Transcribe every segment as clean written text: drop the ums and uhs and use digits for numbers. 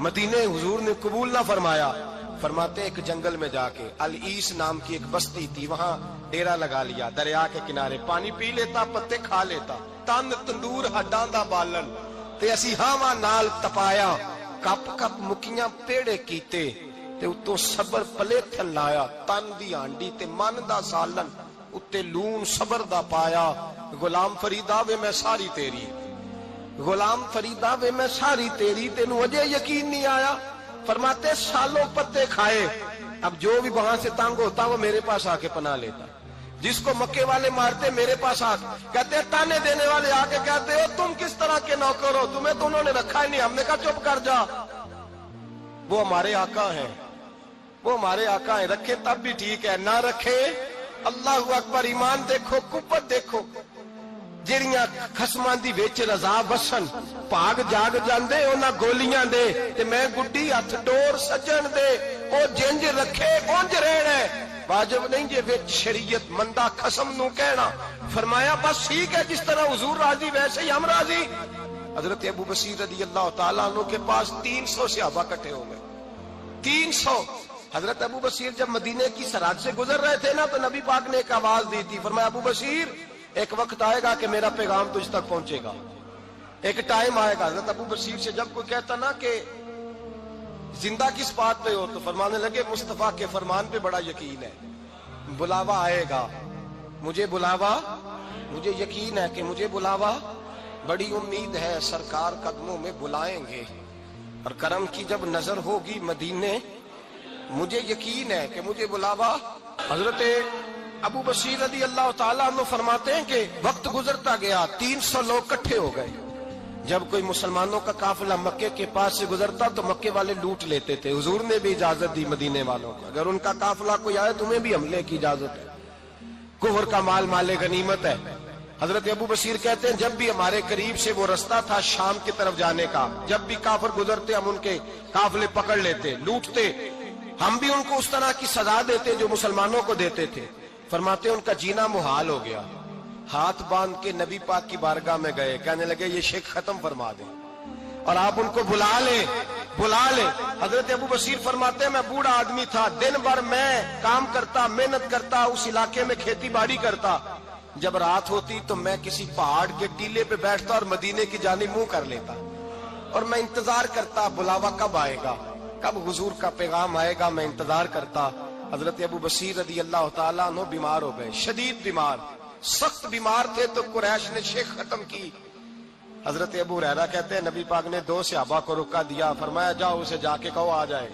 مدینے حضور نے قبول نہ فرمایا. فرماتے ایک جنگل میں جا کے العیس نام کی ایک بستی تھی, وہاں ڈیرا لگا لیا, دریا کے کنارے پانی پی لیتا, پتے کھا لیتا, تن تندور ہڈاں دا بالن تے اسی ہاواں نال تپایا, کپ کپ مکیاں پیڑے کیتے تے اتوں صبر پلیتھن لایا, تن دی ہانڈی تے من دا سالن اتے لون صبر دا پایا. غلام فریدا وے میں ساری تیری, غلام فریدا وے میں ساری تیری, تینوں اجے یقین نہیں آیا. فرماتے سالوں پتے کھائے, اب جو بھی وہاں سے تنگ ہوتا وہ میرے پاس آ کے پناہ لیتا, جس کو مکے والے مارتے میرے پاس آ کہتے, تانے دینے والے آ کے کہتے ہو تم کس طرح کے نوکر ہو, تمہیں تو انہوں نے رکھا ہی نہیں. ہم نے کہا چپ کر جا, وہ ہمارے آقا ہیں, وہ ہمارے آقا ہیں, رکھے تب بھی ٹھیک ہے, نہ رکھے اللہ اکبر. ایمان دیکھو, قوت دیکھو, جڑیاں خصماں دی وچ رضا بسن, بھاگ جاگ جاندے انہاں گولیاں دے, تے میں گڈی ہتھ ڈور سجن دے, او جنج رکھے اونج رہنا ہے. واجب نہیں جے وچ شریعت مندہ خصم نو کہنا. فرمایا بس ٹھیک ہے, جس طرح حضور راضی ویسے ہی ہم راضی. حضرت ابو بصیر رضی اللہ تعالیٰ عنہ کے پاس 300 صحابہ اکٹھے ہو گئے, 300. حضرت ابو بصیر جب مدینے کی سرحد سے گزر رہے تھے نا, تو نبی پاک نے ایک آواز دی تھی. فرمایا ابو بصیر ایک وقت آئے گا کہ میرا پیغام تجھ تک پہنچے گا, ایک ٹائم آئے گا. حضرت ابو بصیر سے جب کوئی کہتا نا کہ زندہ کس بات پہ ہو, تو فرمانے لگے مصطفیٰ کے فرمان پہ بڑا یقین ہے, بلاوا آئے گا, مجھے بلاوا, مجھے یقین ہے کہ مجھے بلاوا, بڑی امید ہے سرکار قدموں میں بلائیں گے, اور کرم کی جب نظر ہوگی مدینے, مجھے یقین ہے کہ مجھے بلاوا. حضرت ابو بصیر رضی اللہ تعالیٰ عنہ فرماتے ہیں کہ وقت گزرتا گیا, 300 لوگ اکٹھے ہو گئے. جب کوئی مسلمانوں کا قافلہ مکے کے پاس سے گزرتا تو مکے والے لوٹ لیتے تھے. حضور نے بھی اجازت دی مدینے والوں کو, اگر ان کا قافلہ کوئی آئے تمہیں بھی حملے کی اجازت ہے, کفر کا مال مال غنیمت ہے. حضرت ابو بصیر کہتے ہیں جب بھی ہمارے قریب سے وہ رستہ تھا شام کی طرف جانے کا, جب بھی کافر گزرتے ہم ان کے قافلے پکڑ لیتے, لوٹتے, ہم بھی ان کو اس طرح کی سزا دیتے جو مسلمانوں کو دیتے تھے. فرماتے ان کا جینا محال ہو گیا, ہاتھ باندھ کے نبی پاک کی بارگاہ میں گئے, کہنے لگے یہ شرک ختم فرما دیں اور آپ ان کو بلا لیں, بلا لیں. حضرت ابو بصیر فرماتے ہیں میں بوڑھا آدمی تھا, دن بھر میں کام کرتا, محنت کرتا, اس علاقے میں کھیتی باڑی کرتا. جب رات ہوتی تو میں کسی پہاڑ کے ٹیلے پہ بیٹھتا اور مدینے کی جانب منہ کر لیتا, اور میں انتظار کرتا بلاوا کب آئے گا, کب حضور کا پیغام آئے گا, میں انتظار کرتا. حضرت ابو بصیر رضی اللہ تعالیٰ عنہ بیمار ہو گئے, شدید بیمار, سخت بیمار تھے, تو قریش نے شیخ ختم کی. حضرت ابو ہریرہ کہتے ہیں نبی پاک نے 2 صحابہ کو روکا دیا, فرمایا جاؤ اسے جا کے کہو آ جائے,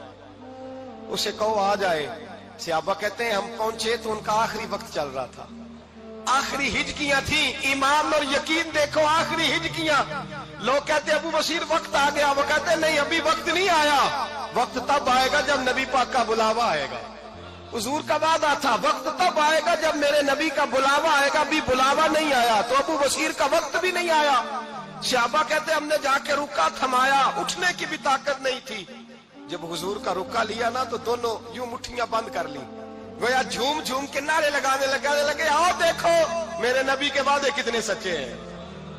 اسے کہو آ جائے. صحابہ کہتے ہیں ہم پہنچے تو ان کا آخری وقت چل رہا تھا, آخری ہجکیاں تھیں. ایمان اور یقین دیکھو, آخری ہجکیاں. لوگ کہتے ابو بصیر وقت آ گیا, وہ کہتے ہیں نہیں ابھی وقت نہیں آیا, وقت تب آئے گا جب نبی پاک کا بلاوا آئے گا. حضور کا وعدہ تھا وقت تب آئے گا جب میرے نبی کا بلاوا آئے گا, بھی بلاوا نہیں آیا تو ابو بصیر کا وقت بھی نہیں آیا. صحابہ کہتے ہم نے جا کے رکا, تھمایا, اٹھنے کی بھی طاقت نہیں تھی. جب حضور کا رکا لیا نا تو دونوں یوں مٹھیاں بند کر لی, گویا جھوم جھوم کے نعرے لگانے لگے آؤ دیکھو میرے نبی کے وعدے کتنے سچے ہیں,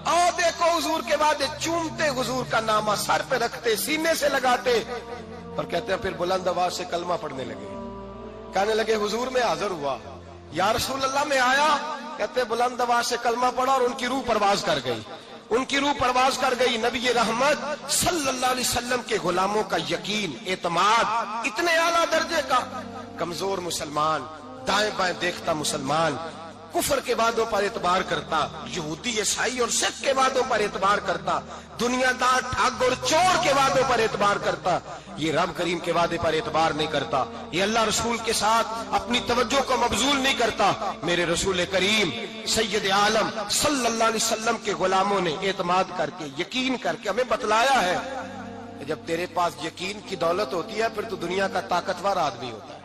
آؤ دیکھو حضور کے وعدے. چومتے حضور کا نامہ سر پہ رکھتے, سینے سے لگاتے, اور کہتے ہیں پھر بلند آواز سے کلمہ پڑھنے لگے. کہنے لگے حضور میں حاضر ہوا, یا رسول اللہ میں آیا. کہتے بلند آواز سے کلمہ پڑھا اور ان کی روح پرواز کر گئی, ان کی روح پرواز کر گئی. نبی رحمت صلی اللہ علیہ وسلم کے غلاموں کا یقین, اعتماد اتنے اعلیٰ درجے کا. کمزور مسلمان, دائیں بائیں دیکھتا مسلمان, کفر کے وعدوں پر اعتبار کرتا, یہودی عیسائی اور سکھ کے وعدوں پر اعتبار کرتا, دنیا دار ٹھگ اور چور کے وعدوں پر اعتبار کرتا, یہ رب کریم کے وعدے پر اعتبار نہیں کرتا, یہ اللہ رسول کے ساتھ اپنی توجہ کو مبذول نہیں کرتا. میرے رسول کریم سید عالم صلی اللہ علیہ وسلم کے غلاموں نے اعتماد کر کے, یقین کر کے ہمیں بتلایا ہے کہ جب تیرے پاس یقین کی دولت ہوتی ہے پھر تو دنیا کا طاقتور آدمی ہوتا ہے.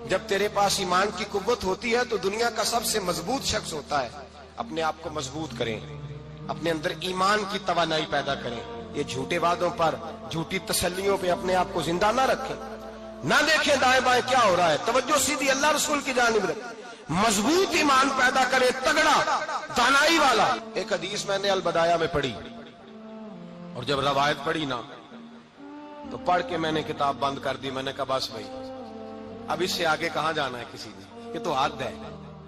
جب تیرے پاس ایمان کی قوت ہوتی ہے تو دنیا کا سب سے مضبوط شخص ہوتا ہے. اپنے آپ کو مضبوط کریں, اپنے اندر ایمان کی توانائی پیدا کریں. یہ جھوٹے وعدوں پر, جھوٹی تسلیوں پہ اپنے آپ کو زندہ نہ رکھیں, نہ دیکھیں دائیں بائیں کیا ہو رہا ہے, توجہ سیدھی اللہ رسول کی جانب رکھیں. مضبوط ایمان پیدا کرے, تگڑا, دانائی والا. ایک حدیث میں نے البدایہ میں پڑھی, اور جب روایت پڑھی نا تو پڑھ کے میں نے کتاب بند کر دی. میں نے کہا بس بھائی اب اس سے آگے کہاں جانا ہے کسی نے, یہ تو حد ہے,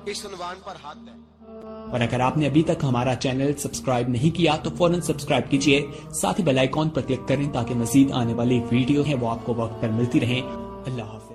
اس عنوان پر حد ہے. اور اگر آپ نے ابھی تک ہمارا چینل سبسکرائب نہیں کیا تو فوراً سبسکرائب کیجئے, ساتھ ہی بیل آئیکن پر کلک کریں تاکہ مزید آنے والی ویڈیو ہیں وہ آپ کو وقت پر ملتی رہیں. اللہ حافظ.